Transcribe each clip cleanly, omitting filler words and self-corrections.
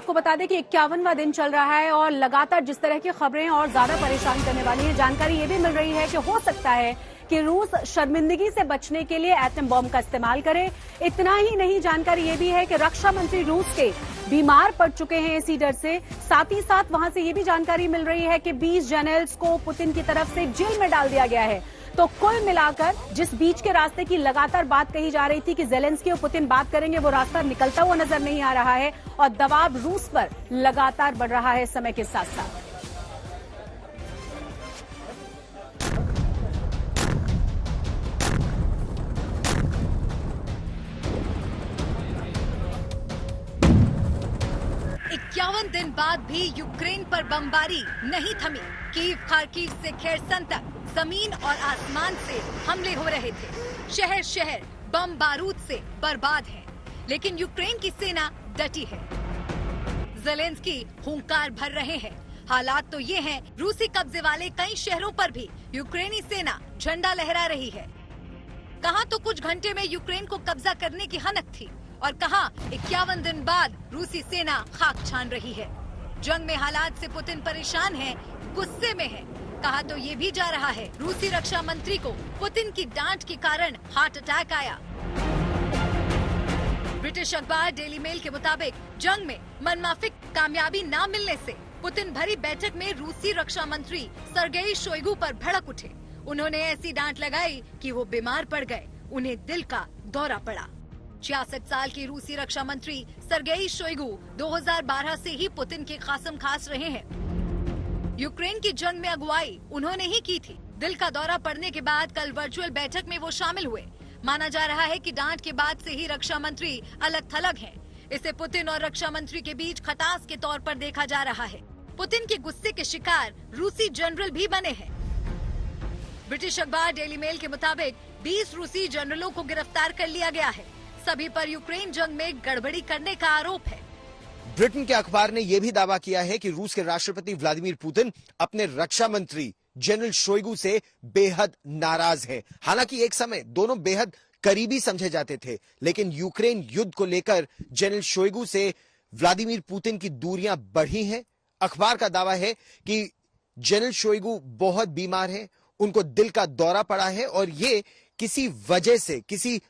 आपको बता दें कि 51वां दिन चल रहा है और लगातार जिस तरह की खबरें और ज्यादा परेशान करने वाली है, जानकारी ये भी मिल रही है कि हो सकता है कि रूस शर्मिंदगी से बचने के लिए एटम बॉम्ब का इस्तेमाल करे। इतना ही नहीं, जानकारी ये भी है कि रक्षा मंत्री रूस के बीमार पड़ चुके हैं इसी डर से। साथ ही साथ वहां से ये भी जानकारी मिल रही है कि 20 जनरल्स को पुतिन की तरफ से जेल में डाल दिया गया है। तो कुल मिलाकर जिस बीच के रास्ते की लगातार बात कही जा रही थी कि जेलेंस्की और पुतिन बात करेंगे, वो रास्ता निकलता हुआ नजर नहीं आ रहा है और दबाव रूस पर लगातार बढ़ रहा है समय के साथ साथ। 51 दिन बाद भी यूक्रेन पर बमबारी नहीं थमी। कीव, खार्किव से खेरसन तक जमीन और आसमान से हमले हो रहे थे। शहर शहर बम बारूद से बर्बाद है, लेकिन यूक्रेन की सेना डटी है। जेलेंस्की हुंकार भर रहे हैं। हालात तो ये हैं, रूसी कब्जे वाले कई शहरों पर भी यूक्रेनी सेना झंडा लहरा रही है। कहां तो कुछ घंटे में यूक्रेन को कब्जा करने की हनक थी और कहां 51 दिन बाद रूसी सेना खाक छान रही है। जंग में हालात से पुतिन परेशान है, गुस्से में है। कहा तो ये भी जा रहा है, रूसी रक्षा मंत्री को पुतिन की डांट के कारण हार्ट अटैक आया। ब्रिटिश अखबार डेली मेल के मुताबिक जंग में मनमाफिक कामयाबी न मिलने से पुतिन भरी बैठक में रूसी रक्षा मंत्री सर्गेई शोइगु पर भड़क उठे। उन्होंने ऐसी डांट लगाई कि वो बीमार पड़ गए, उन्हें दिल का दौरा पड़ा। 66 साल के रूसी रक्षा मंत्री सर्गेई शोइगु 2012 से ही पुतिन के खासम खास रहे हैं। यूक्रेन की जंग में अगुवाई उन्होंने ही की थी। दिल का दौरा पड़ने के बाद कल वर्चुअल बैठक में वो शामिल हुए। माना जा रहा है कि डांट के बाद से ही रक्षा मंत्री अलग थलग हैं। इसे पुतिन और रक्षा मंत्री के बीच खटास के तौर पर देखा जा रहा है। पुतिन के गुस्से के शिकार रूसी जनरल भी बने हैं। ब्रिटिश अखबार डेली मेल के मुताबिक 20 रूसी जनरलों को गिरफ्तार कर लिया गया है। सभी पर यूक्रेन जंग में गड़बड़ी करने का आरोप है। ब्रिटेन के अखबार ने यह भी दावा किया है कि रूस के राष्ट्रपति व्लादिमीर पुतिन अपने रक्षा मंत्री जनरल शोइगु से बेहद नाराज हैं। हालांकि एक समय दोनों बेहद करीबी समझे जाते थे, लेकिन यूक्रेन युद्ध को लेकर जनरल शोइगु से व्लादिमीर पुतिन की दूरियां बढ़ी हैं। अखबार का दावा है कि जनरल शोइगु बहुत बीमार हैं, उनको दिल का दौरा पड़ा है और ये किसी वजह से, किसी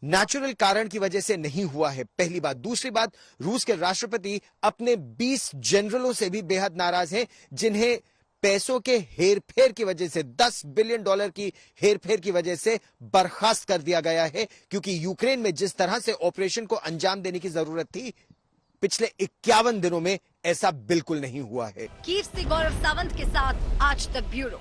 नेचुरल कारण की वजह से नहीं हुआ है। पहली बात। दूसरी बात, रूस के राष्ट्रपति अपने 20 जनरलों से भी बेहद नाराज हैं, जिन्हें पैसों के हेरफेर की वजह से, $10 बिलियन की हेरफेर की वजह से बर्खास्त कर दिया गया है, क्योंकि यूक्रेन में जिस तरह से ऑपरेशन को अंजाम देने की जरूरत थी, पिछले 51 दिनों में ऐसा बिल्कुल नहीं हुआ है। कीव से गौरव सावंत के साथ आज तक ब्यूरो।